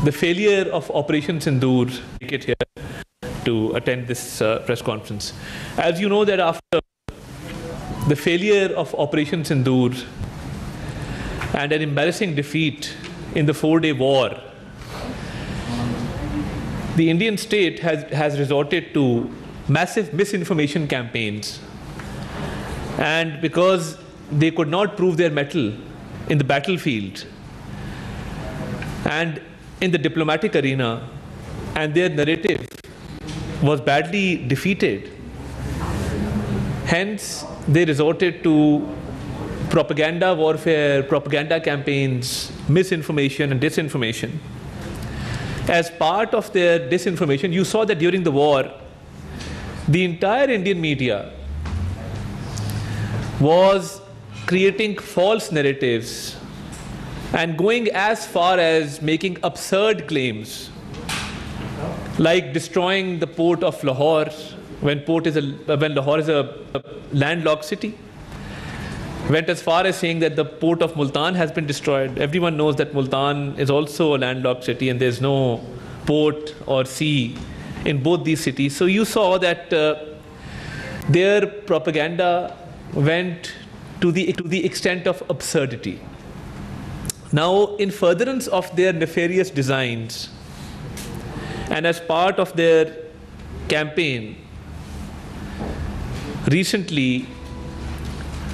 the failure of Operation Sindoor, make it here to attend this press conference. As you know, that after the failure of Operation Sindoor and an embarrassing defeat in the 4-day war, the Indian state has resorted to massive misinformation campaigns. And because they could not prove their mettle in the battlefield and in the diplomatic arena, and their narrative was badly defeated, hence they resorted to propaganda warfare, propaganda campaigns, misinformation and disinformation. As part of their disinformation, you saw that during the war, the entire Indian media was creating false narratives and going as far as making absurd claims, like destroying the port of Lahore when Lahore is a landlocked city. Went as far as saying that the port of Multan has been destroyed. Everyone knows that Multan is also a landlocked city and there's no port or sea in both these cities. So you saw that their propaganda went to the extent of absurdity. Now, in furtherance of their nefarious designs and as part of their campaign, recently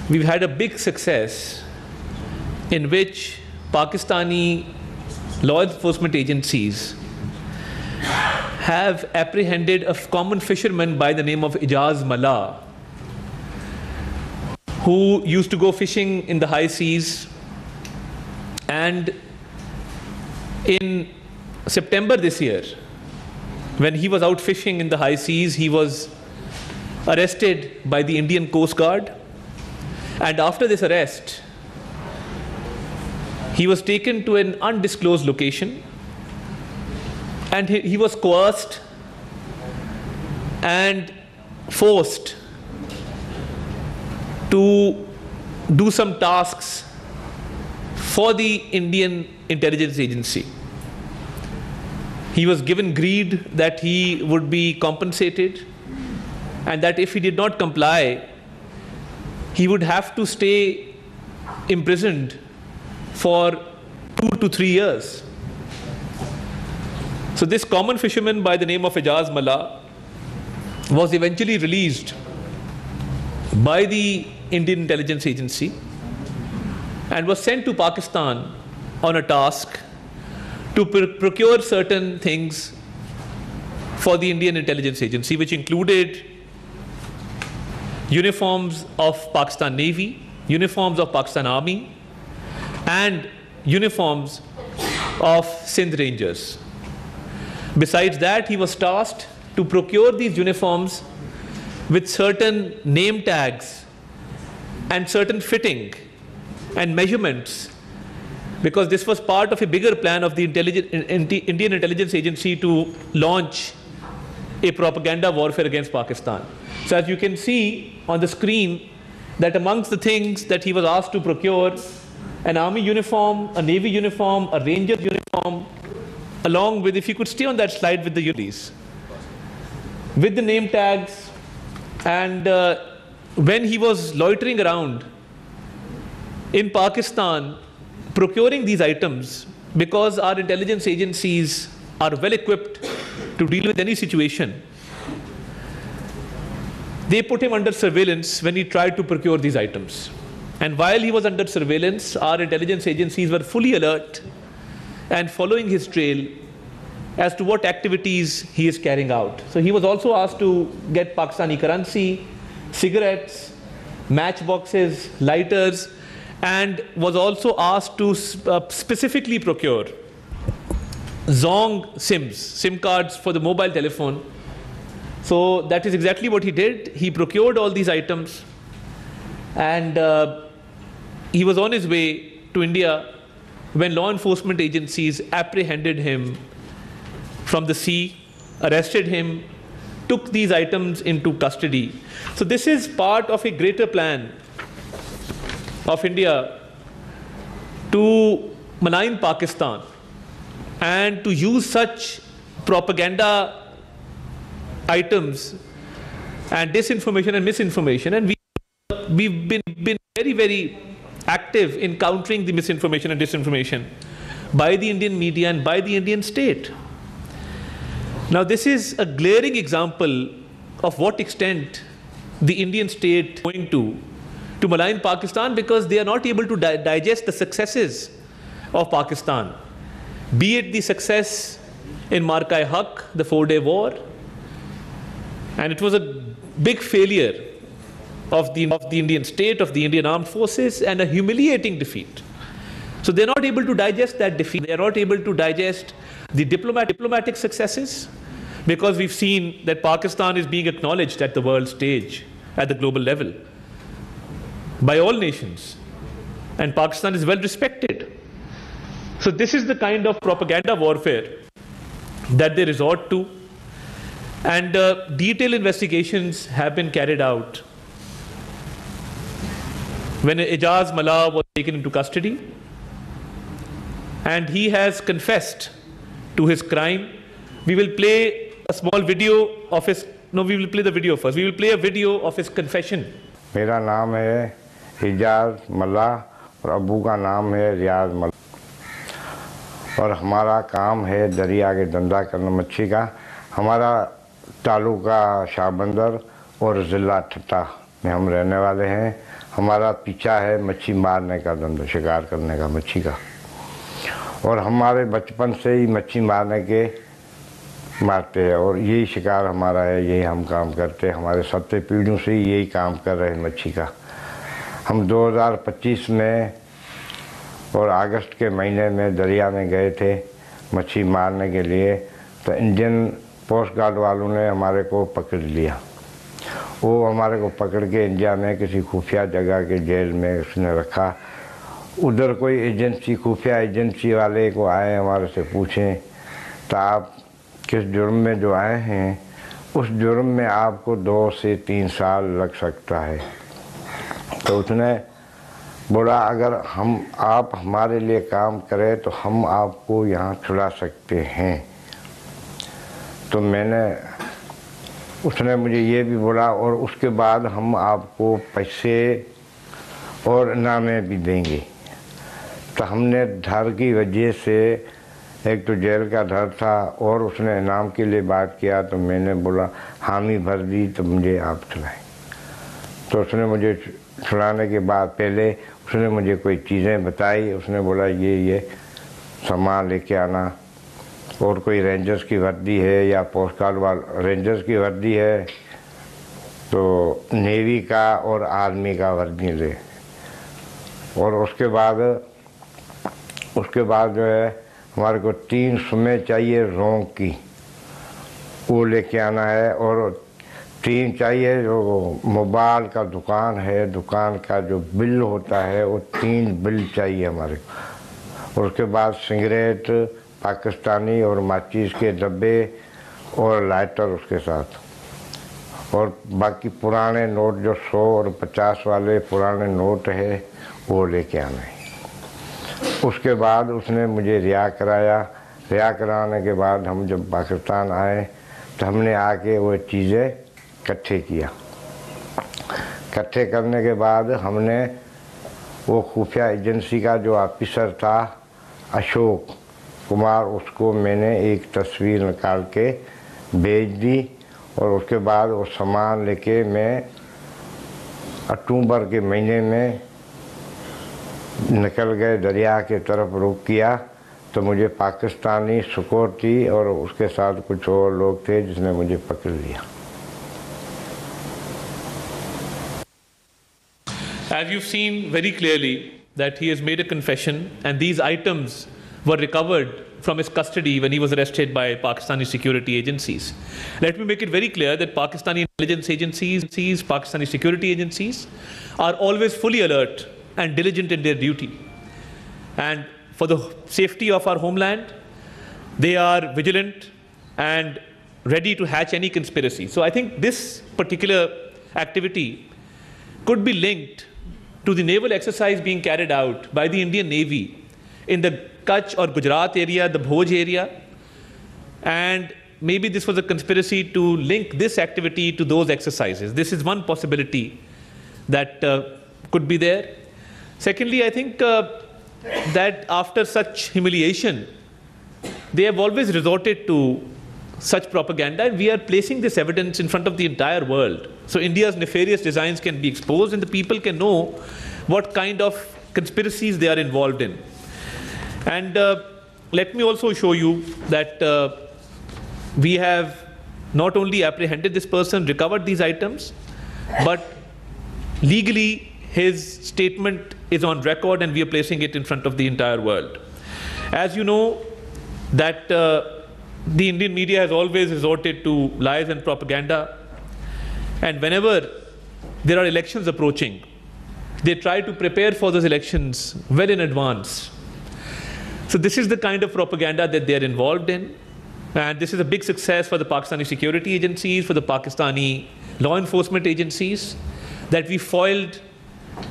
we've had a big success in which Pakistani law enforcement agencies have apprehended a common fisherman by the name of Ijaz Mallah, who used to go fishing in the high seas. And in September this year, when he was out fishing in the high seas, he was arrested by the Indian Coast Guard. And after this arrest, he was taken to an undisclosed location and he was coerced and forced to do some tasks for the Indian intelligence agency. He was given greed that he would be compensated and that if he did not comply, he would have to stay imprisoned for 2 to 3 years. So this common fisherman by the name of Ijaz Mallah was eventually released by the Indian intelligence agency and was sent to Pakistan on a task to procure certain things for the Indian intelligence agency, which included uniforms of Pakistan Navy, uniforms of Pakistan Army, and uniforms of Sindh Rangers. Besides that, he was tasked to procure these uniforms with certain name tags and certain fitting and measurements, because this was part of a bigger plan of the Indian intelligence agency to launch a propaganda warfare against Pakistan. So as you can see on the screen, that amongst the things that he was asked to procure, an army uniform, a navy uniform, a ranger uniform, along with, if you could stay on that slide with the uniforms, with the name tags. And when he was loitering around in Pakistan procuring these items, because our intelligence agencies are well equipped to deal with any situation, they put him under surveillance when he tried to procure these items. And while he was under surveillance, our intelligence agencies were fully alert and following his trail as to what activities he is carrying out. So he was also asked to get Pakistani currency, cigarettes, matchboxes, lighters, and was also asked to specifically procure Zong SIMs, SIM cards for the mobile telephone. So that is exactly what he did. He procured all these items and he was on his way to India when law enforcement agencies apprehended him from the sea, arrested him, took these items into custody. So this is part of a greater plan of India to malign Pakistan and to use such propaganda items and disinformation and misinformation, and we've been very, very active in countering the misinformation and disinformation by the Indian media and by the Indian state. Now, this is a glaring example of what extent the Indian state is going to malign Pakistan, because they are not able to digest the successes of Pakistan, be it the success in Marka-e-Haq, the 4-day war, and it was a big failure of the Indian state, of the Indian armed forces, and a humiliating defeat. So they're not able to digest that defeat. They're not able to digest the diplomatic successes, because we've seen that Pakistan is being acknowledged at the world stage, at the global level, by all nations. And Pakistan is well respected. So this is the kind of propaganda warfare that they resort to. And detailed investigations have been carried out. When Ijaz Mallah was taken into custody, and he has confessed to his crime. We will play a small video of his, no, we will play the video first. We will play a video of his confession. मेरा नाम है इजाज़ मल्ला और अबू का नाम है रियाज मल्ला, और हमारा काम है दरिया के धंधा करना मच्छी का। हमारा तालुका शाहबंदर और ज़िला ठट्टा में हम रहने वाले हैं। हमारा पीछा है मच्छी मारने का धंधा, शिकार करने का मच्छी का, और हमारे बचपन से ही मच्छी मारते हैं और यही शिकार हमारा है, यही हम काम करते हैं। हमारे 7 पीढ़ियों से यही काम कर रहे हैं मच्छी का। हम 2025 में और अगस्त के महीने में दरिया में गए थे मच्छी मारने के लिए, तो इंडियन कोस्ट गार्ड वालों ने हमारे को पकड़ लिया। वो हमारे को पकड़ के इंडिया में किसी खुफिया जगह के जेल में उसने रखा। उधर कोई एजेंसी, खुफिया एजेंसी वाले को आए, हमारे से पूछें तो आप किस जुर्म में जो आए हैं, उस जुर्म में आपको 2 से 3 साल लग सकता है। तो उसने बोला अगर आप हमारे लिए काम करें तो हम आपको यहाँ छुड़ा सकते हैं। तो उसने मुझे ये भी बोला और उसके बाद हम आपको पैसे और इनामे भी देंगे। तो हमने डर की वजह से, एक तो जेल का डर था और उसने इनाम के लिए बात किया, तो मैंने बोला हामी भर दी तो मुझे आप छुड़ाएं। तो उसने मुझे छुड़ाने के बाद पहले उसने मुझे कोई चीज़ें बताई। उसने बोला ये सामान लेके आना, और कोई रेंजर्स की वर्दी है या पोस्ट गार्ड वाला रेंजर्स की वर्दी है तो नेवी का और आर्मी का वर्दी ले। और उसके बाद जो है हमारे को 3 सुमें चाहिए रोंग की, वो लेके आना है, और 3 चाहिए जो मोबाइल का दुकान है, दुकान का जो बिल होता है वो 3 बिल चाहिए हमारे को। और उसके बाद सिगरेट पाकिस्तानी और माचिस के डब्बे और लाइटर उसके साथ, और बाकी पुराने नोट जो 100 और 50 वाले पुराने नोट है वो लेके आना है। उसके बाद उसने मुझे रिहा कराया। रिहा कराने के बाद हम जब पाकिस्तान आए तो हमने आके वो चीज़ें इकट्ठे किया। इकट्ठे करने के बाद हमने वो खुफिया एजेंसी का जो ऑफिसर था अशोक कुमार, उसको मैंने एक तस्वीर निकाल के भेज दी, और उसके बाद वो सामान लेके मैं अक्टूबर के महीने में निकल गए, दरिया के तरफ रुख किया। तो मुझे पाकिस्तानी सिक्योरिटी और उसके साथ कुछ और लोग थे जिसने मुझे पकड़ लिया। As you've seen very clearly that he has made a confession, and these items were recovered from his custody when he was arrested by Pakistani security agencies. Let me make it very clear that Pakistani intelligence agencies, Pakistani security agencies are always fully alert and diligent in their duty. And for the safety of our homeland, they are vigilant and ready to hatch any conspiracy. So I think this particular activity could be linked to the naval exercise being carried out by the Indian Navy in the Kutch or Gujarat area, the Bhoj area, and maybe this was a conspiracy to link this activity to those exercises. This is one possibility that could be there. Secondly, I think that after such humiliation, they have always resorted to such propaganda, and we are placing this evidence in front of the entire world. So India's nefarious designs can be exposed, and the people can know what kind of conspiracies they are involved in. And let me also show you that we have not only apprehended this person, recovered these items, but legally his statement is on record, and we are placing it in front of the entire world. As you know, that the Indian media has always resorted to lies and propaganda, and whenever there are elections approaching, they try to prepare for those elections well in advance. So this is the kind of propaganda that they are involved in, and this is a big success for the Pakistani security agencies, for the Pakistani law enforcement agencies, that we foiled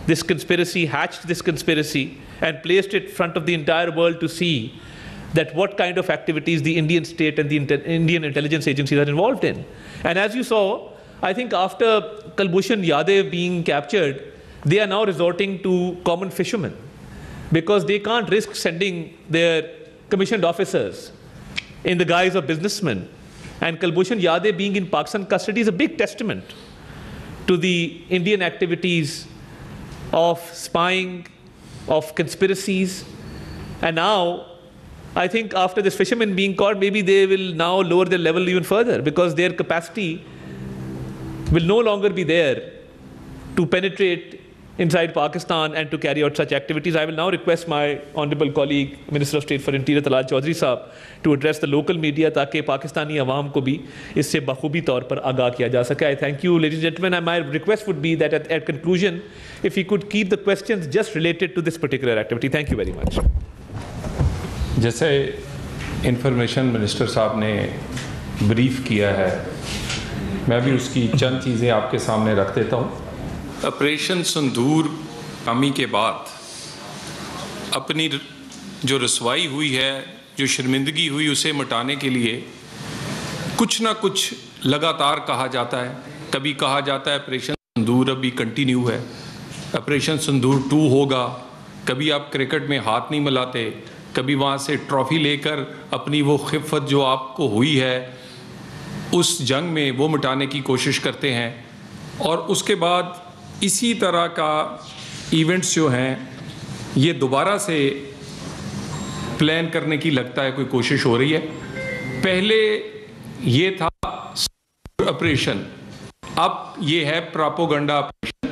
this conspiracy, hatched this conspiracy, and placed it in front of the entire world to see that what kind of activities the Indian state and the Indian intelligence agencies are involved in. And as you saw, I think after Kulbhushan Yadav being captured, they are now resorting to common fishermen, because they can't risk sending their commissioned officers in the guise of businessmen. And Kulbhushan Yadav being in Pakistan custody is a big testament to the Indian activities of spying, of conspiracies. And now, I think after this fisherman being caught, maybe they will now lower their level even further, because their capacity will no longer be there to penetrate inside Pakistan and to carry out such activities. I will now request my honorable colleague, Minister of State for Interior Talal Chaudhary Sahab, to address the local media, ताकि पाकिस्तानी अवाम को भी इससे बखूबी तौर पर आगाह किया जा सके. I thank you, ladies and gentlemen, and my request would be that at conclusion, if we could keep the questions just related to this particular activity. Thank you very much. जैसे इंफॉर्मेशन मिनिस्टर साहब ने brief किया है, मैं भी उसकी चंद चीज़ें आपके सामने रख देता हूँ. ऑपरेशन सिंदूर कामी के बाद अपनी जो रसवाई हुई है, जो शर्मिंदगी हुई, उसे मिटाने के लिए कुछ ना कुछ लगातार कहा जाता है. कभी कहा जाता है ऑपरेशन सिंदूर अभी कंटिन्यू है, ऑपरेशन सिंदूर 2 होगा. कभी आप क्रिकेट में हाथ नहीं मिलाते, कभी वहाँ से ट्रॉफी लेकर अपनी वो खिफ़त जो आपको हुई है उस जंग में वो मिटाने की कोशिश करते हैं. और उसके बाद इसी तरह का इवेंट्स जो हैं ये दोबारा से प्लान करने की लगता है कोई कोशिश हो रही है. पहले ये था ऑपरेशन, अब ये है प्रोपेगेंडा ऑपरेशन,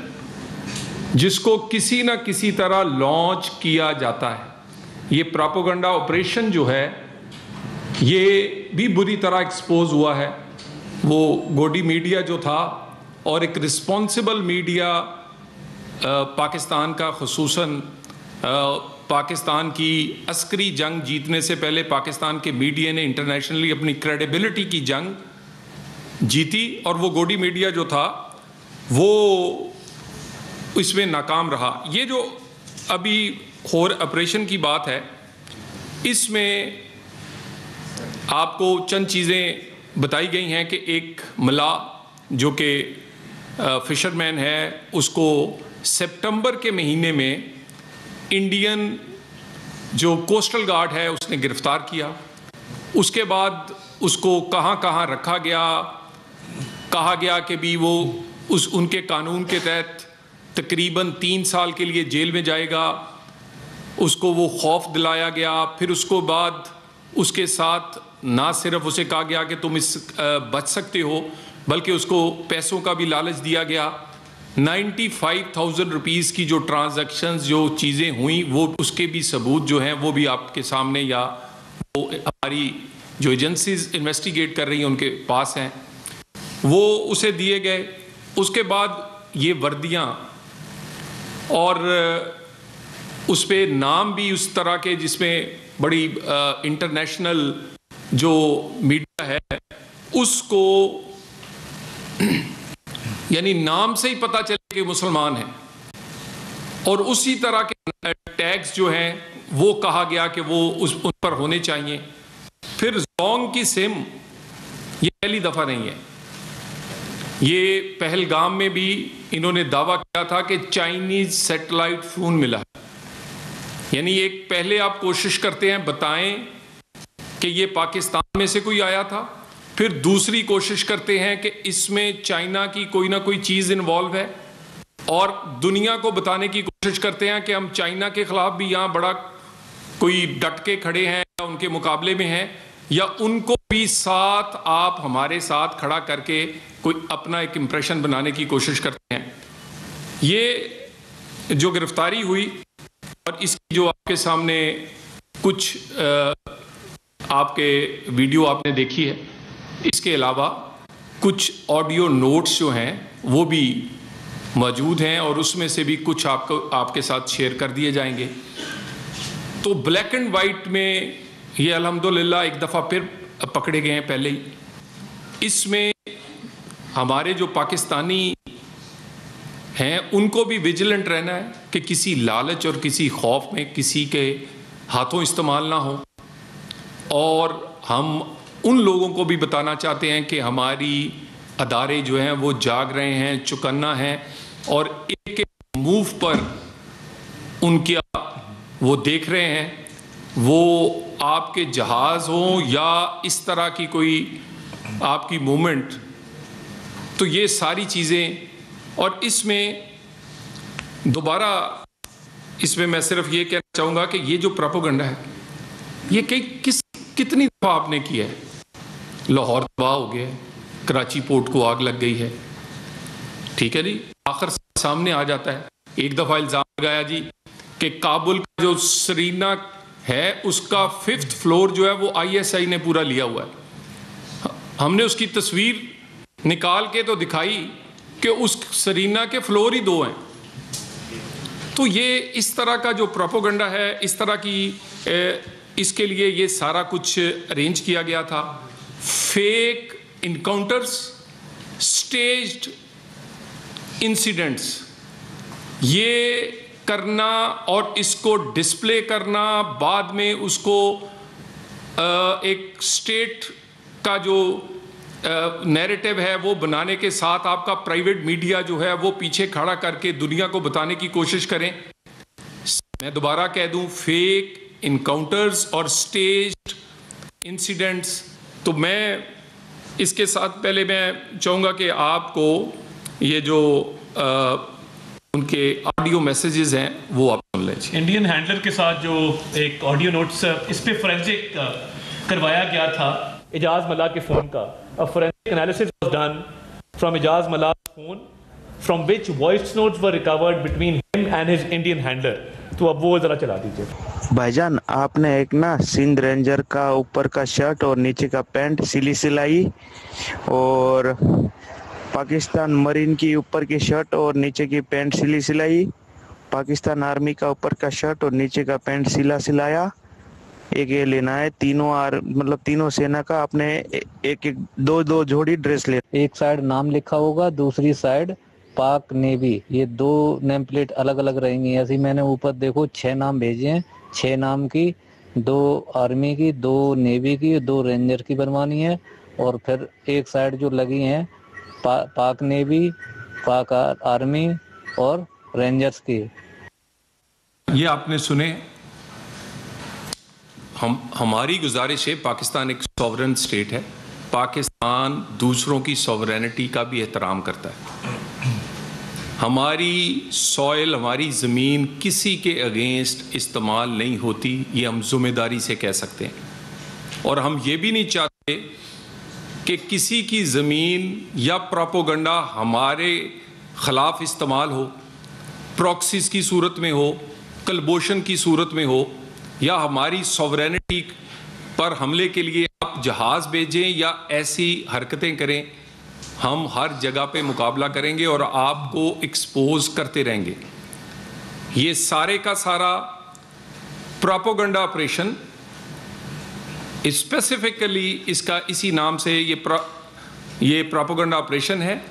जिसको किसी ना किसी तरह लॉन्च किया जाता है. ये प्रोपेगेंडा ऑपरेशन जो है ये भी बुरी तरह एक्सपोज हुआ है. वो गोडी मीडिया जो था और एक रिस्पॉन्सिबल मीडिया पाकिस्तान का, खुसूसन पाकिस्तान की अस्करी जंग जीतने से पहले पाकिस्तान के मीडिया ने इंटरनेशनली अपनी क्रेडिबिलिटी की जंग जीती, और वो गोडी मीडिया जो था वो इसमें नाकाम रहा. ये जो अभी खोर ऑपरेशन की बात है, इसमें आपको चंद चीज़ें बताई गई हैं कि एक मला जो कि फिशरमैन है, उसको सितंबर के महीने में इंडियन जो कोस्टल गार्ड है उसने गिरफ्तार किया. उसके बाद उसको कहाँ कहाँ रखा गया, कहा गया कि भी वो उनके कानून के तहत तकरीबन 3 साल के लिए जेल में जाएगा. उसको वो खौफ दिलाया गया. फिर उसको बाद उसके साथ ना सिर्फ उसे कहा गया कि तुम इस बच सकते हो, बल्कि उसको पैसों का भी लालच दिया गया. 95,000 रुपीज़ की जो ट्रांजैक्शंस, जो चीज़ें हुई, वो उसके भी सबूत जो हैं वो भी आपके सामने, या वो हमारी जो एजेंसीज इन्वेस्टिगेट कर रही हैं उनके पास हैं, वो उसे दिए गए. उसके बाद ये वर्दियाँ और उस पर नाम भी उस तरह के जिसमें बड़ी इंटरनेशनल जो मीडिया है उसको यानी नाम से ही पता चले कि मुसलमान हैं. और उसी तरह के टैग्स जो हैं वो कहा गया कि वो उन पर होने चाहिए। फिर जोंग की सिम, ये पहली दफ़ा नहीं है, ये पहलगाम में भी इन्होंने दावा किया था कि चाइनीज सैटेलाइट फोन मिला है। यानी एक पहले आप कोशिश करते हैं बताएं कि ये पाकिस्तान में से कोई आया था, फिर दूसरी कोशिश करते हैं कि इसमें चाइना की कोई ना कोई चीज़ इन्वॉल्व है, और दुनिया को बताने की कोशिश करते हैं कि हम चाइना के खिलाफ भी यहाँ बड़ा कोई डट के खड़े हैं या उनके मुकाबले में हैं, या उनको भी साथ आप हमारे साथ खड़ा करके कोई अपना एक इम्प्रेशन बनाने की कोशिश करते हैं। ये जो गिरफ्तारी हुई और इसकी जो आपके सामने कुछ आपके वीडियो आपने देखी है, इसके अलावा कुछ ऑडियो नोट्स जो हैं वो भी मौजूद हैं और उसमें से भी कुछ आपके साथ शेयर कर दिए जाएंगे। तो ब्लैक एंड वाइट में ये अल्हम्दुलिल्लाह एक दफ़ा फिर पकड़े गए हैं पहले ही। इसमें हमारे जो पाकिस्तानी हैं उनको भी विजिलेंट रहना है कि किसी लालच और किसी खौफ में किसी के हाथों इस्तेमाल ना हो, और हम उन लोगों को भी बताना चाहते हैं कि हमारी अदारे जो हैं वो जाग रहे हैं, चौकन्ना हैं, और एक एक मूव पर उनके वो देख रहे हैं, वो आपके जहाज़ हों या इस तरह की कोई आपकी मूवमेंट। तो ये सारी चीज़ें, और इसमें दोबारा इसमें मैं सिर्फ ये कहना चाहूँगा कि ये जो प्रोपेगेंडा है ये कितनी दफ़ा आपने किया है। लाहौर तबाह हो गया, कराची पोर्ट को आग लग गई है, ठीक है जी, आखिर सामने आ जाता है। एक दफ़ा इल्ज़ाम लगाया जी कि काबुल का जो सरीना है उसका 5th फ्लोर जो है वो ISI ने पूरा लिया हुआ है। हमने उसकी तस्वीर निकाल के तो दिखाई कि उस सरीना के फ्लोर ही 2 हैं। तो ये इस तरह का जो प्रोपेगेंडा है, इस तरह की इसके लिए ये सारा कुछ अरेंज किया गया था। फेक इनकाउंटर्स, स्टेज्ड इंसिडेंट्स, ये करना और इसको डिस्प्ले करना, बाद में उसको एक स्टेट का जो नैरेटिव है वो बनाने के साथ आपका प्राइवेट मीडिया जो है वो पीछे खड़ा करके दुनिया को बताने की कोशिश करें। मैं दोबारा कह दूं, फेक इनकाउंटर्स और स्टेज्ड इंसिडेंट्स। तो मैं इसके साथ पहले मैं चाहूँगा कि आपको ये जो उनके ऑडियो मैसेजेस हैं वो आप सुन लीजिए। इंडियन हैंडलर के साथ जो एक ऑडियो नोट्स इस पे फोरेंसिक करवाया गया था इजाज मल्लाह के फ़ोन का। A forensic analysis was done from Ijaz Mallah's phone, from which voice notes were recovered between him and his Indian handler. तो अब वो जरा चला दीजिए। भाईजान, आपने एक ना सिंध रेंजर का ऊपर का शर्ट और नीचे का पैंट सिलाई, और पाकिस्तान मरीन की ऊपर की शर्ट और नीचे की पैंट सिलाई, पाकिस्तान आर्मी का ऊपर का शर्ट और नीचे का पैंट सिलाया। एक ये लेना है, मतलब तीनों सेना का आपने एक दो जोड़ी ड्रेस ले। एक साइड नाम लिखा होगा, दूसरी साइड पाक नेवी, ये 2 नेम प्लेट अलग अलग रहेंगी। ऐसे मैंने ऊपर देखो 6 नाम भेजे हैं, 6 नाम की, 2 आर्मी की, 2 नेवी की, 2 रेंजर की बनवानी है, और फिर एक साइड जो लगी हैं पाक नेवी, पाक आर्मी और रेंजर्स की। ये आपने सुने। हमारी गुजारिश है, पाकिस्तान एक सॉवरेन स्टेट है, पाकिस्तान दूसरों की सॉवरेनिटी का भी एहतराम करता है। हमारी सॉइल, हमारी ज़मीन किसी के अगेंस्ट इस्तेमाल नहीं होती, ये हम ज़िम्मेदारी से कह सकते हैं। और हम ये भी नहीं चाहते कि किसी की ज़मीन या प्रोपेगेंडा हमारे ख़िलाफ़ इस्तेमाल हो, प्रॉक्सीज़ की सूरत में हो, कलबोशन की सूरत में हो, या हमारी सॉवरेनिटी पर हमले के लिए आप जहाज़ भेजें या ऐसी हरकतें करें। हम हर जगह पे मुकाबला करेंगे और आपको एक्सपोज करते रहेंगे। ये सारे का सारा प्रोपेगेंडा ऑपरेशन, स्पेसिफिकली इसका इसी नाम से ये प्रोपेगेंडा ऑपरेशन है।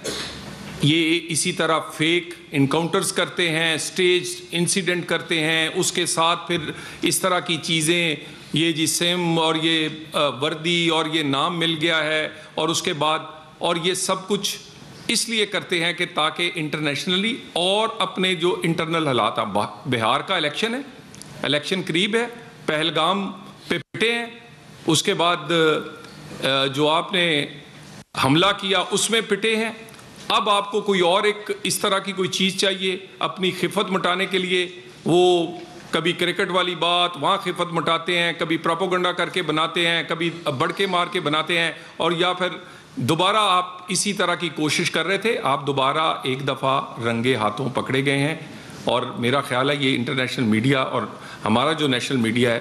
ये इसी तरह फेक इनकाउंटर्स करते हैं, स्टेज इंसिडेंट करते हैं, उसके साथ फिर इस तरह की चीज़ें, ये जी सिम और ये वर्दी और ये नाम मिल गया है, और उसके बाद और ये सब कुछ इसलिए करते हैं कि ताकि इंटरनेशनली और अपने जो इंटरनल हालात, बिहार का इलेक्शन है, इलेक्शन करीब है, पहलगाम पे पिटे हैं, उसके बाद जो आपने हमला किया उसमें पिटे हैं, अब आपको कोई और एक इस तरह की कोई चीज़ चाहिए अपनी खिफत मिटाने के लिए। वो कभी क्रिकेट वाली बात, वहाँ खिफत मिटाते हैं, कभी प्रोपोगंडा करके बनाते हैं, कभी बढ़ के मार के बनाते हैं, और या फिर दोबारा आप इसी तरह की कोशिश कर रहे थे, आप दोबारा एक दफ़ा रंगे हाथों पकड़े गए हैं। और मेरा ख्याल है ये इंटरनेशनल मीडिया और हमारा जो नेशनल मीडिया है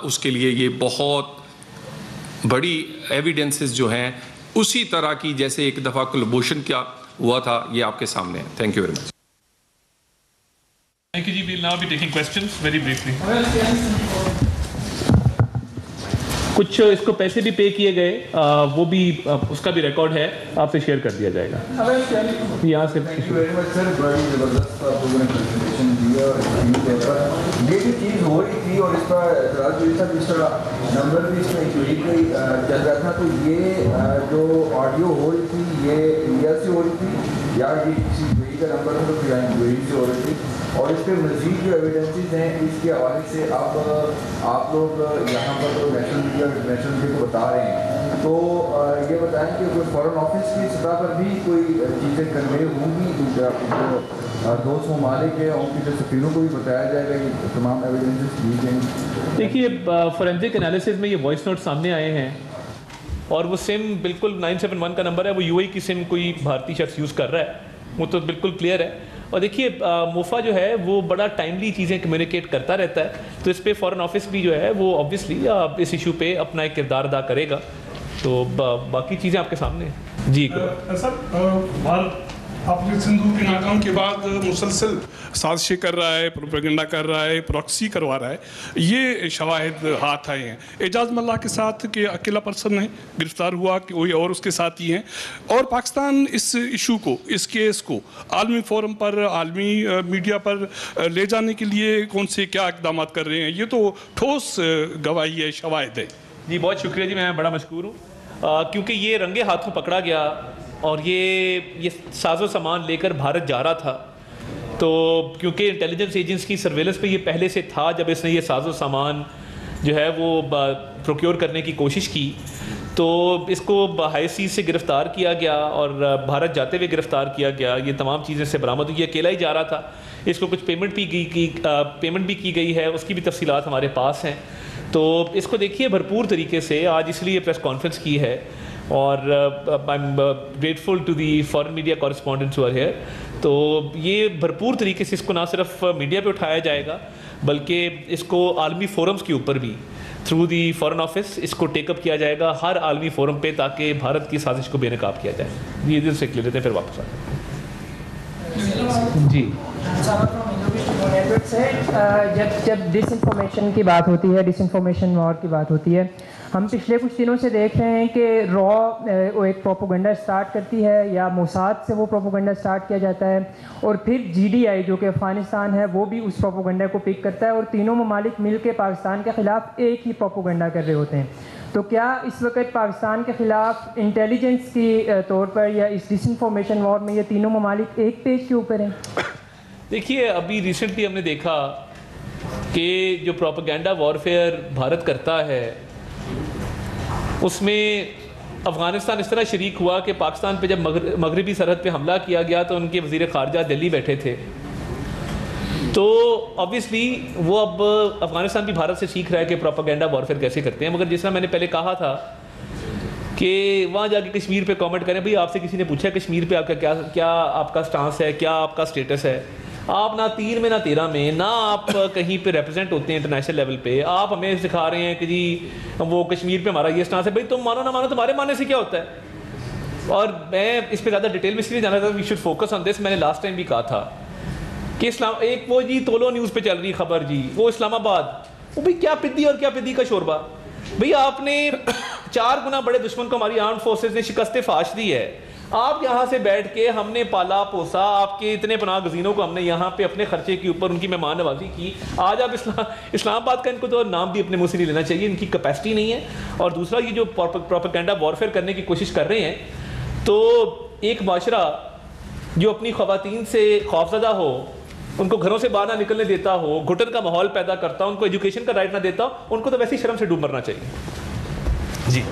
उसके लिए ये बहुत बड़ी एविडेंसेस जो हैं उसी तरह की जैसे एक दफ़ा कुलभूषण क्या हुआ था, ये आपके सामने है। Thank you very much. Thank you, Ji. We'll now be taking questions very briefly. कुछ इसको पैसे भी पे किए गए, वो भी उसका भी रिकॉर्ड है, आपसे शेयर कर दिया जाएगा। यहाँ से ये जो चीज़ हो रही थी और इसका नंबर भी इसमें चल रहा था, तो ये जो ऑडियो हो रही थी ये इंडिया से हो रही थी या ये किसी यूएई का नंबर है तो यूएई से हो रही थी, और इस पर मज़ीद जो एविडेंसेस हैं इसके हवाले से आप लोग यहाँ पर तो नेशनल मीडिया को बता रहे हैं, तो ये बताएं कि कोई फॉरेन ऑफिस की सतह पर भी कोई चीज़ें कन्वे होंगी जो दोस्त ममालिक है उनके जो सफीरों को भी बताया जाएगा कि तमाम एविडेंसेस दी जाएंगी। देखिए, फोरेंसिक एनालिसिस में ये वॉइस नोट सामने आए हैं, और वो सिम बिल्कुल 971 का नंबर है, वो यूएई की सिम कोई भारतीय शख्स यूज़ कर रहा है, वो तो बिल्कुल क्लियर है। और देखिए, मोफा जो है वो बड़ा टाइमली चीज़ें कम्युनिकेट करता रहता है, तो इस पर फॉरेन ऑफिस भी जो है वो ऑब्वियसली इस इशू पे अपना एक किरदार अदा करेगा। तो बाकी चीज़ें आपके सामने हैं। जी सर, ऑपरेशन सिंदूर के नाकाम के बाद मुसलसल साजिशें कर रहा है, प्रोपेगेंडा कर रहा है, प्रॉक्सी करवा रहा है, ये शवाहिद हाथ आए हैं। एजाज मल्ला के साथ के अकेला पर्सन है गिरफ्तार हुआ कि कोई और उसके साथ ही हैं, और पाकिस्तान इस इशू को, इस केस को आलमी फोरम पर, आलमी मीडिया पर ले जाने के लिए कौन से क्या इकदाम कर रहे हैं, ये तो ठोस गवाही है, शवाहिद है। जी, बहुत शुक्रिया जी, मैं बड़ा मशकूर हूँ, क्योंकि ये रंगे हाथों पकड़ा गया और ये साजो सामान लेकर भारत जा रहा था, तो क्योंकि इंटेलिजेंस एजेंसी की सर्वेलेंस पे ये पहले से था, जब इसने ये साजो सामान जो है वो प्रोक्योर करने की कोशिश की, तो इसको हाई सीज से गिरफ़्तार किया गया और भारत जाते हुए गिरफ़्तार किया गया। ये तमाम चीज़ें से बरामद हुई, ये अकेला ही जा रहा था, इसको कुछ पेमेंट भी की गई है, उसकी भी तफसीलात हमारे पास हैं। तो इसको देखिए भरपूर तरीके से, आज इसलिए प्रेस कॉन्फ्रेंस की है, और I am grateful to the foreign media correspondents who are here. तो ये भरपूर तरीके से इसको ना सिर्फ मीडिया पे उठाया जाएगा, बल्कि इसको आलमी फोरम्स के ऊपर भी थ्रू दी फॉरेन ऑफिस इसको टेकअप किया जाएगा हर आलमी फोरम पे, ताकि भारत की साजिश को बेनकाब किया जाए। ये दिल से ले लेते हैं, फिर वापस आते हैं। जी जब डिसइंफॉर्मेशन की बात होती है, डिसइंफॉर्मेशन वॉर की बात होती है, हम पिछले कुछ दिनों से देख रहे हैं कि वो एक प्रोपोगंडा स्टार्ट करती है या मोसाद से वो प्रोपोगंडा स्टार्ट किया जाता है, और फिर GDI जो कि अफ़गानिस्तान है वो भी उस प्रोपोगंडा को पिक करता है, और तीनों ममालिक मिल के पाकिस्तान के ख़िलाफ़ एक ही प्रोपोगंडा कर रहे होते हैं। तो क्या इस वक्त पाकिस्तान के ख़िलाफ़ इंटेलिजेंस की तौर पर या इस डिसइंफॉर्मेशन वॉर में ये तीनों ममालिक एक पेज के ऊपर हैं? देखिए, अभी रिसेंटली हमने देखा कि जो प्रोपेगेंडा वॉरफेयर भारत करता है उसमें अफ़गानिस्तान इस तरह शरीक हुआ कि पाकिस्तान पे जब मगरबी सरहद पे हमला किया गया तो उनके वज़ीर ख़ारजा दिल्ली बैठे थे, तो ऑब्वियसली वो अब अफ़गानिस्तान भी भारत से सीख रहा है कि प्रोपेगेंडा वॉरफेयर कैसे करते हैं। मगर जिस तरह मैंने पहले कहा था कि वहाँ जाके कश्मीर पे कमेंट करें, भाई आपसे किसी ने पूछा कश्मीर पे आपका क्या आपका स्टांस है, क्या आपका स्टेटस है? आप ना 3 में ना 13 में ना आप कहीं पे रिप्रेजेंट होते हैं इंटरनेशनल लेवल पे, आप हमें सिखा रहे हैं कि जी वो कश्मीर पे हमारा ये स्टांस है। भाई तुम मानो ना मानो, तुम्हारे मानने से क्या होता है? और मैं इस पे ज़्यादा डिटेल में इसलिए जाना था, we should focus on this. मैंने लास्ट टाइम भी कहा था कि इस्लाम एक वो जी तोलो न्यूज़ पे चल रही खबर जी, वो इस्लामाबाद, वो भाई क्या पिद्दी और क्या पिद्दी का शोरबा। भाई आपने 4 गुना बड़े दुश्मन को हमारी आर्म्ड फोर्सेस ने शिकस्त फाश दी है। आप यहाँ से बैठ के हमने पाला पोसा, आपके इतने पनाह गजीनों को हमने यहाँ पे अपने खर्चे के ऊपर उनकी मेहमान नवाजी की। आज आप इस्लामाबाद का इनको तो नाम भी अपने मुँह से नहीं लेना चाहिए, इनकी कैपेसिटी नहीं है। और दूसरा ये जो प्रोपेगेंडा वॉरफेयर करने की कोशिश कर रहे हैं, तो एक माशरा जो अपनी ख़वातीन से खौफज़दा हो, उनको घरों से बाहर ना निकलने देता हो, घुटन का माहौल पैदा करता, उनको एजुकेशन का राइट ना देता, उनको तो वैसे ही शर्म से डूब मरना चाहिए। जी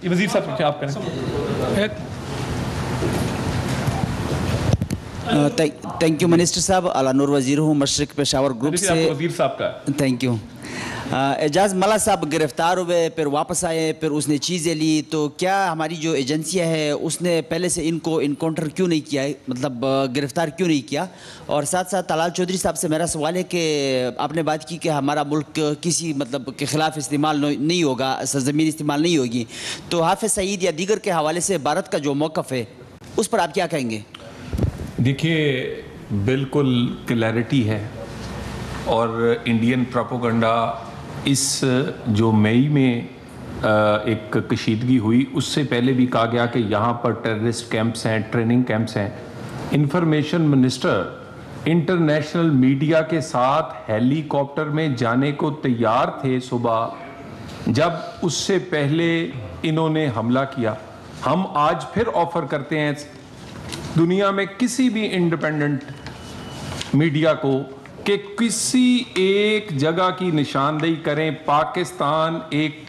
वजीर साहब क्या आप करें? थैंक यू मिनिस्टर साहब। अलानूर वजीर हूँ मशरिक पेशावर ग्रुप से। वजीर साहब का थैंक यू। एजाज मल्ला साहब गिरफ्तार हुए, फिर वापस आए, फिर उसने चीज़ें ली, तो क्या हमारी जो एजेंसियाँ है उसने पहले से इनको इनकाउंटर क्यों नहीं किया है, मतलब गिरफ्तार क्यों नहीं किया? और साथ साथ तलाल चौधरी साहब से मेरा सवाल है कि आपने बात की कि हमारा मुल्क किसी मतलब के ख़िलाफ़ इस्तेमाल नहीं होगा, सरज़मीन इस्तेमाल नहीं होगी, तो हाफिज़ सईद या दीगर के हवाले से भारत का जो मौक़िफ़ है उस पर आप क्या कहेंगे? देखिए, बिल्कुल क्लैरिटी है और इंडियन प्रोपेगेंडा इस जो मई में एक कशीदगी हुई उससे पहले भी कहा गया कि यहाँ पर टेररिस्ट कैंप्स हैं, ट्रेनिंग कैंप्स हैं। इंफॉर्मेशन मिनिस्टर इंटरनेशनल मीडिया के साथ हेलीकॉप्टर में जाने को तैयार थे सुबह, जब उससे पहले इन्होंने हमला किया। हम आज फिर ऑफर करते हैं दुनिया में किसी भी इंडिपेंडेंट मीडिया को कि किसी एक जगह की निशानदेही करें। पाकिस्तान एक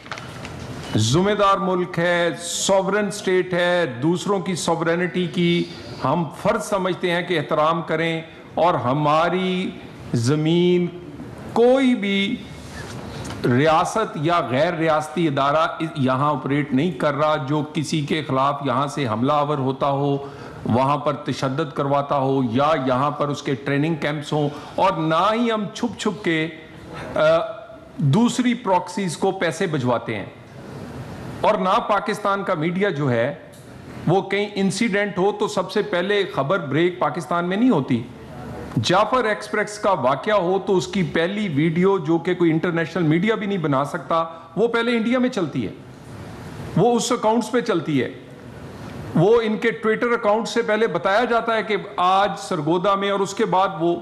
ज़िम्मेदार मुल्क है, सॉवरेन स्टेट है, दूसरों की सॉवरेनिटी की हम फ़र्ज समझते हैं कि एहतराम करें, और हमारी ज़मीन कोई भी रियासत या गैर रियासती इदारा यहाँ ऑपरेट नहीं कर रहा जो किसी के ख़िलाफ़ यहाँ से हमलावर होता हो, वहाँ पर तशद्दुद करवाता हो, या यहाँ पर उसके ट्रेनिंग कैंप्स हों। और ना ही हम छुप छुप के दूसरी प्रॉक्सीज़ को पैसे भिजवाते हैं, और ना पाकिस्तान का मीडिया जो है वो कहीं इंसिडेंट हो तो सबसे पहले खबर ब्रेक पाकिस्तान में नहीं होती। जाफर एक्सप्रेस का वाकया हो तो उसकी पहली वीडियो, जो कि कोई इंटरनेशनल मीडिया भी नहीं बना सकता, वो पहले इंडिया में चलती है, वो उस अकाउंट्स पे चलती है, वो इनके ट्विटर अकाउंट से पहले बताया जाता है कि आज सरगोदा में, और उसके बाद वो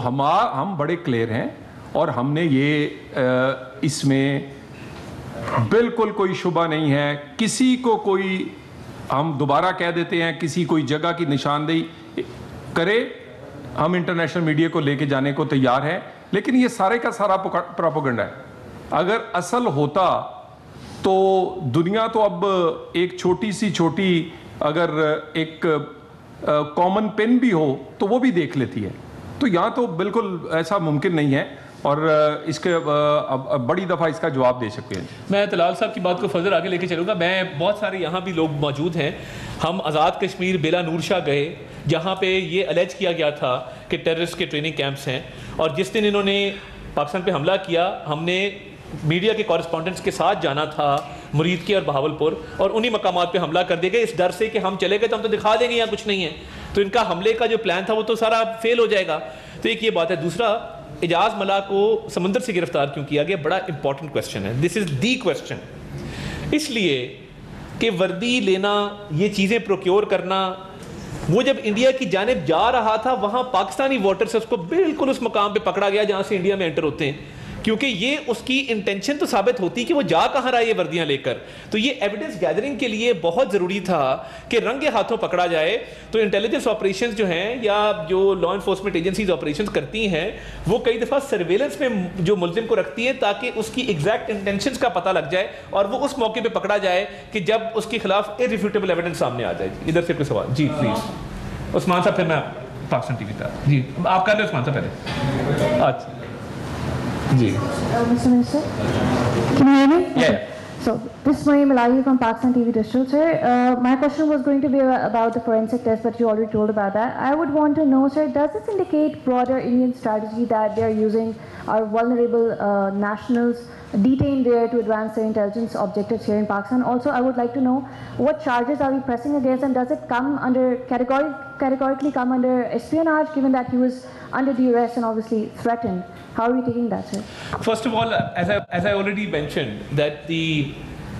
हम बड़े क्लियर हैं और हमने ये इसमें बिल्कुल कोई शुबा नहीं है। किसी को कोई हम दोबारा कह देते हैं किसी कोई जगह की निशानदेही करे, हम इंटरनेशनल मीडिया को लेके जाने को तैयार हैं, लेकिन ये सारे का सारा प्रोपेगेंडा है। अगर असल होता तो दुनिया तो अब एक छोटी अगर एक कॉमन पेन भी हो तो वो भी देख लेती है, तो यहाँ तो बिल्कुल ऐसा मुमकिन नहीं है, और इसके अब बड़ी दफ़ा इसका जवाब दे सकते हैं। मैं तलाल साहब की बात को फर्दर आगे लेके चलूँगा। मैं बहुत सारे यहाँ भी लोग मौजूद हैं, हम आज़ाद कश्मीर बेला नूर शाह गए जहाँ पे ये अलेज किया गया था कि टेररिस्ट के ट्रेनिंग कैंप्स हैं, और जिस दिन इन्होंने पाकिस्तान पे हमला किया हमने मीडिया के कॉरेस्पॉन्डेंट्स के साथ जाना था मुरीद की और बहावलपुर, और उन्हीं मकामात पे हमला कर दिया गया इस डर से कि हम चले गए तो हम तो दिखा देंगे यहाँ कुछ नहीं है, तो इनका हमले का जो प्लान था वो तो सारा फेल हो जाएगा। तो एक ये बात है। दूसरा, एजाज मल्ला को समंदर से गिरफ्तार क्यों किया गया, बड़ा इंपॉर्टेंट क्वेश्चन है। दिस इज़ दी क्वेश्चन, इसलिए कि वर्दी लेना, ये चीज़ें प्रोक्योर करना, वो जब इंडिया की जानिब जा रहा था वहाँ पाकिस्तानी वोटर से उसको बिल्कुल उस मकाम पे पकड़ा गया जहाँ से इंडिया में एंटर होते हैं, क्योंकि ये उसकी इंटेंशन तो साबित होती कि वो जा कहाँ रहा है ये वर्दियाँ लेकर। तो ये एविडेंस गैदरिंग के लिए बहुत ज़रूरी था कि रंगे हाथों पकड़ा जाए। तो इंटेलिजेंस ऑपरेशंस जो हैं या जो लॉ इन्फोर्समेंट एजेंसीज ऑपरेशंस करती हैं वो कई दफ़ा सर्वेलेंस में जो मुलजिम को रखती है ताकि उसकी एग्जैक्ट इंटेंशंस का पता लग जाए और वो उस मौके पर पकड़ा जाए कि जब उसके खिलाफ इररिफ्यूटेबल एविडेंस सामने आ जाए। इधर से कोई सवाल? जी प्लीज़ उस्मान साहब, फिर मैं पाकिस्तान टीवी का। जी आप कर लें उस्मान साहब पहले। अच्छा जी। Mr. Minister, can you hear me? Yeah. So this is Maryam Elahi from Pakistan TV Digital. Sir, my question was going to be about the forensic test, but you already told about that. I would want to know, sir, does this indicate broader Indian strategy that they are using our vulnerable nationals detained there to advance their intelligence objectives here in Pakistan? Also, I would like to know what charges are we pressing against, and does it come under categorically come under espionage, given that he was under duress and obviously threatened? How are you taking that, sir? First of all, as I already mentioned, that the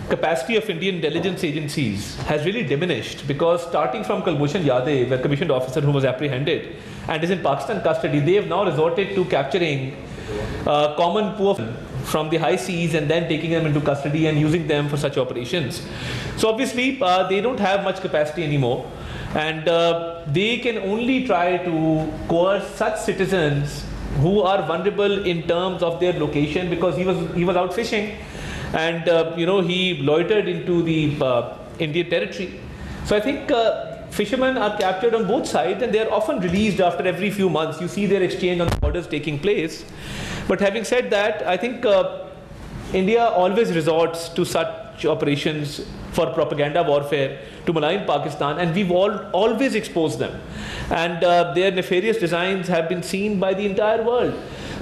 capacity of Indian intelligence agencies has really diminished, because starting from Kulbhushan Yadav, a commissioned officer who was apprehended and is in Pakistan custody, they have now resorted to capturing common poor from the high seas and then taking them into custody and using them for such operations. So obviously they don't have much capacity anymore, and they can only try to coerce such citizens who are vulnerable in terms of their location, because he was out fishing and he loitered into the Indian territory. So I think fishermen are captured on both sides, and they are often released after every few months. You see their exchange on the borders taking place. But having said that, I think India always resorts to such operations for propaganda warfare to malign Pakistan, and we've always exposed them. And their nefarious designs have been seen by the entire world.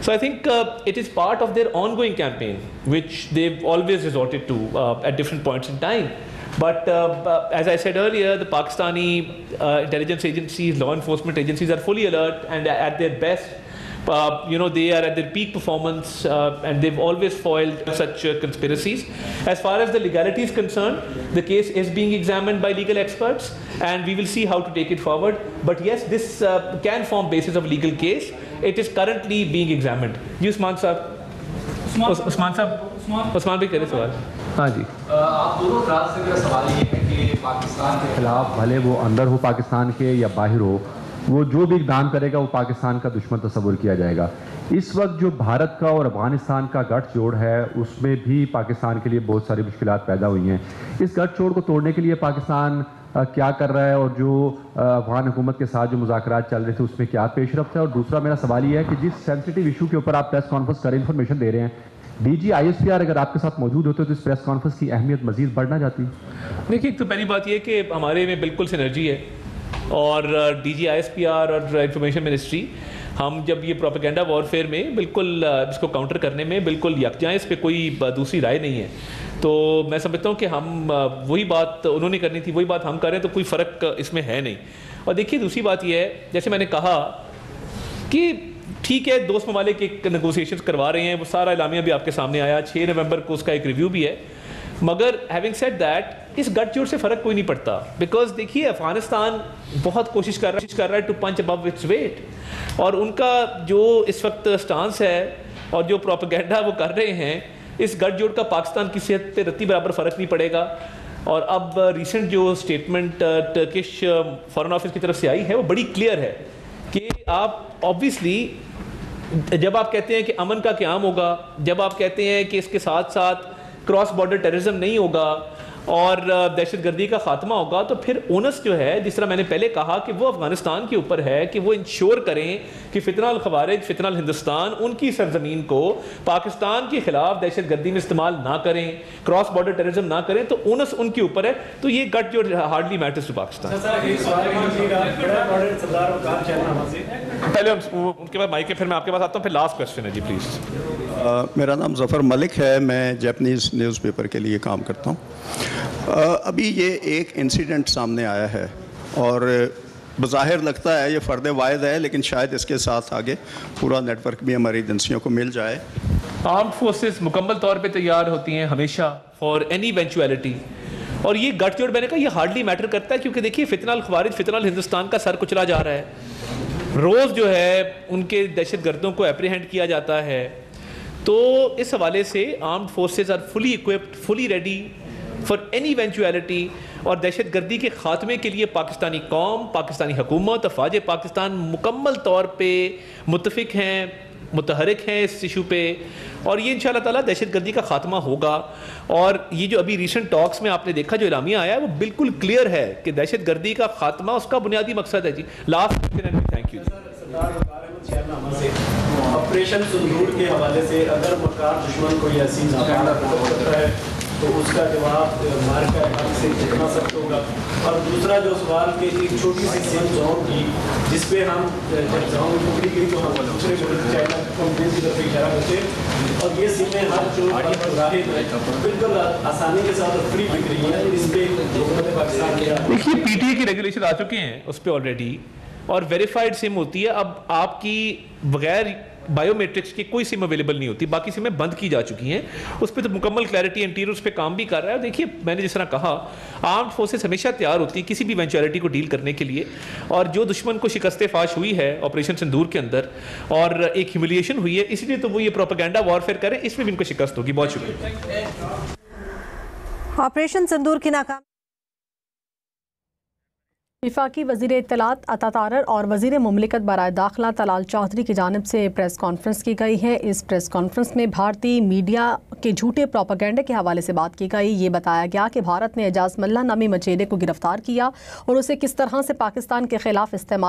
So I think it is part of their ongoing campaign, which they've always resorted to at different points in time. But as I said earlier, the Pakistani intelligence agencies, law enforcement agencies are fully alert and at their best. They are at their peak performance, and they've always foiled such conspiracies. As far as the legality is concerned, the case is being examined by legal experts, and we will see how to take it forward. But yes, this can form basis of a legal case. It is currently being examined. जी उस्मान साहब उस्मान भाई करे सवाल। हाँ जी, आप दोनों तरफ से मेरा सवाल ये है कि पाकिस्तान के खिलाफ, भले वो अंदर हो पाकिस्तान के या बाहर हो, वो जो भी इक़दाम करेगा वो पाकिस्तान का दुश्मन तस्वुर किया जाएगा। इस वक्त जो भारत का और अफगानिस्तान का गठजोड़ है, उसमें भी पाकिस्तान के लिए बहुत सारी मुश्किलात पैदा हुई हैं। इस गठजोड़ को तोड़ने के लिए पाकिस्तान क्या कर रहा है, और जो अफगान हुकूमत के साथ जो मुज़ाकरात चल रहे थे उसमें क्या पेशरफ्त है? और दूसरा मेरा सवाल ये है कि जिस सेंसिटिव इशू के ऊपर आप प्रेस कॉन्फ्रेंस कर इन्फॉर्मेशन दे रहे हैं, DG ISPR अगर आपके साथ मौजूद होते तो इस प्रेस कॉन्फ्रेंस की अहमियत मज़ीद बढ़ना जाती। देखिए, तो पहली बात ये कि हमारे में बिल्कुल सिनर्जी है, और DG ISPR और इंफॉर्मेशन मिनिस्ट्री, हम जब ये प्रोपेगेंडा वॉरफेयर में बिल्कुल इसको काउंटर करने में बिल्कुल यकजा हैं, इस पर कोई दूसरी राय नहीं है। तो मैं समझता हूँ कि हम वही बात उन्होंने करनी थी, वही बात हम कर रहे हैं, तो कोई फ़र्क इसमें है नहीं। और देखिए, दूसरी बात ये है, जैसे मैंने कहा कि ठीक है, दोस्त ममालिक एक नेगोशिएशंस करवा रहे हैं, वो सारा इलामिया भी आपके सामने आया, 6 नवंबर को उसका एक रिव्यू भी है। मगर हैविंग सेड दैट, इस गठजोड़ से फ़र्क कोई नहीं पड़ता, बिकॉज देखिए अफ़गानिस्तान बहुत कोशिश कर रहा है to punch above its weight, और उनका जो इस वक्त स्टांस है और जो प्रोपेगेंडा वो कर रहे हैं, इस गठजोड़ का पाकिस्तान की सेहत पे रत्ती बराबर फ़र्क नहीं पड़ेगा। और अब रिसेंट जो स्टेटमेंट टर्किश फॉरेन ऑफिस की तरफ से आई है, वो बड़ी क्लियर है कि आप ऑब्वियसली जब आप कहते हैं कि अमन का क़याम होगा, जब आप कहते हैं कि इसके साथ साथ क्रॉस बॉर्डर टेररिज्म नहीं होगा और दहशतगर्दी का खात्मा होगा, तो फिर ओनस जो है, जिस तरह मैंने पहले कहा कि वो अफगानिस्तान के ऊपर है कि वो इंश्योर करें कि फितना अल खवारिज, फितना अल हिंदुस्तान उनकी सरजमीन को पाकिस्तान के खिलाफ दहशतगर्दी में इस्तेमाल ना करें, क्रॉस बॉर्डर टेररिज्म ना करें, तो ओनस उनके ऊपर है। तो ये गट जो हार्डली मैटर्स टू पाकिस्तान। पहले उनके बाद माइक है, फिर मैं आपके पास आता हूँ, फिर लास्ट क्वेश्चन है जी प्लीज़। मेरा नाम ज़फ़र मलिक है, मैं जैपनीज़ न्यूज़पेपर के लिए काम करता हूँ। अभी ये एक इंसिडेंट सामने आया है और बज़ाहिर लगता है ये फ़र्द वाहिद है, लेकिन शायद इसके साथ आगे पूरा नेटवर्क भी हमारी एजेंसियों को मिल जाए। आर्म्ड फोर्सेस मुकम्मल तौर पे तैयार होती हैं हमेशा फॉर एनी इवेंचुअलिटी, और ये गठजोड़ मैंने कहा ये हार्डली मैटर करता है, क्योंकि देखिए फितना अल खवारिज, फितना अल हिंदुस्तान का सर कुचला जा रहा है, रोज़ जो है उनके दहशतगर्दों को एप्रीहेंड किया जाता है। तो इस हवाले से armed forces are fully equipped, fully ready for any eventuality, और दहशतगर्दी के ख़ात्मे के लिए पाकिस्तानी कौम, पाकिस्तानी हुकूमत, अफवाज पाकिस्तान मुकम्मल तौर पे मुत्तफ़िक हैं, मुतहरिक हैं इस इशू पे, और ये इंशाअल्लाह ताला दहशतगर्दी का ख़ात्मा होगा। और ये जो अभी रिसेंट टॉक्स में आपने देखा जो इलामिया आया है, वो बिल्कुल क्लियर है कि दहशतगर्दी का ख़ात्मा उसका बुनियादी मकसद है जी। Last thank you. Operation Sindoor के हवाले से अगर मक्कार दुश्मन कोई ऐसी नाकाम हरकत करता है तो उसका जवाब मार का हक से कितना सख्त होगा। और दूसरा जो सवाल कि एक छोटी सी सिम जोन की जिसपे हम जब जोन टुकड़ी गई तो हम दूसरे मुल्क चाइना कंपनी की तरफ इशारा करते और ये सिमें हर चौराहे बिल्कुल आसानी के साथ फ्री बिक रही है। इस पर पाकिस्तान देखिए पीटीए की रेगुलेशन आ चुके हैं उस पर ऑलरेडी, और वेरीफाइड सिम होती है। अब आपकी बगैर बायोमेट्रिक्स की कोई सिम अवेलेबल नहीं होती, बाकी सिमें बंद की जा चुकी हैं। उस पर तो मुकम्मल क्लैरिटी इंटीरियर उस पर काम भी कर रहा है। देखिए मैंने जिस तरह कहा, आर्म्ड फोर्सेस हमेशा तैयार होती है किसी भी इवेंचुअलिटी को डील करने के लिए, और जो दुश्मन को शिकस्त फाश हुई है ऑपरेशन सिंदूर के अंदर और एक ह्यूमिलिएशन हुई है, इसलिए तो वो ये प्रोपेगेंडा वॉरफेयर करें, इसमें भी इनको शिकस्त होगी। बहुत शुक्रिया। ऑपरेशन सिंदूर की नाकाम वफाकी वज़ीर इत्तलात अता तारर और वज़ीर मुमलिकत बराए दाखिला तलाल चौधरी की जानिब से प्रेस कॉन्फ्रेंस की गई है। इस प्रेस कॉन्फ्रेंस में भारतीय मीडिया के झूठे प्रोपेगेंडे के हवाले से बात की गई। ये बताया गया कि भारत ने एजाज मल्ला नामी मचेले को गिरफ्तार किया और उसे किस तरह से पाकिस्तान के खिलाफ इस्तेमाल